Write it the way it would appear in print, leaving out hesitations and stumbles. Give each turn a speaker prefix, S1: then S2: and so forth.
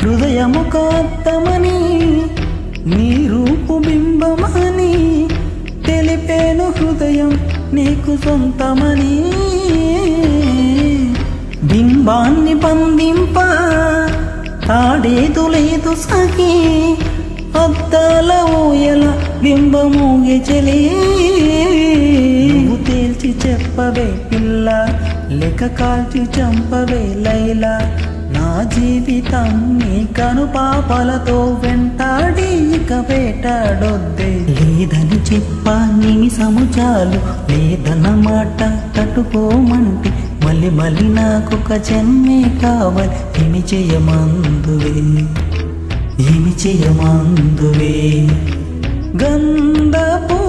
S1: హృదయము కాత్తమని నీ రూపు బింబమని తెలిపేను హృదయం నీకు సొంతమని. బింబాన్ని బంధింప తాడేదు లేదు సఖీ, అద్దాల ఊయల బింబమూగి చెలి. నువ్వు తేల్చి చెప్పవే పిల్ల, లెక్క కాల్చి చంపవే లైలా. నా జీవితం నీ కను పాపలతో వెంటాడి ఇక వేటాడొద్దే. లేదని చెప్పా నిమిషము చాలు, లేదన్న మాట తట్టుకోమంటే మళ్ళీ మళ్ళీ నాకొక జన్మే కావాలి. ఏమి చేయమందువే, ఏమి చేయమందువే. గంధపు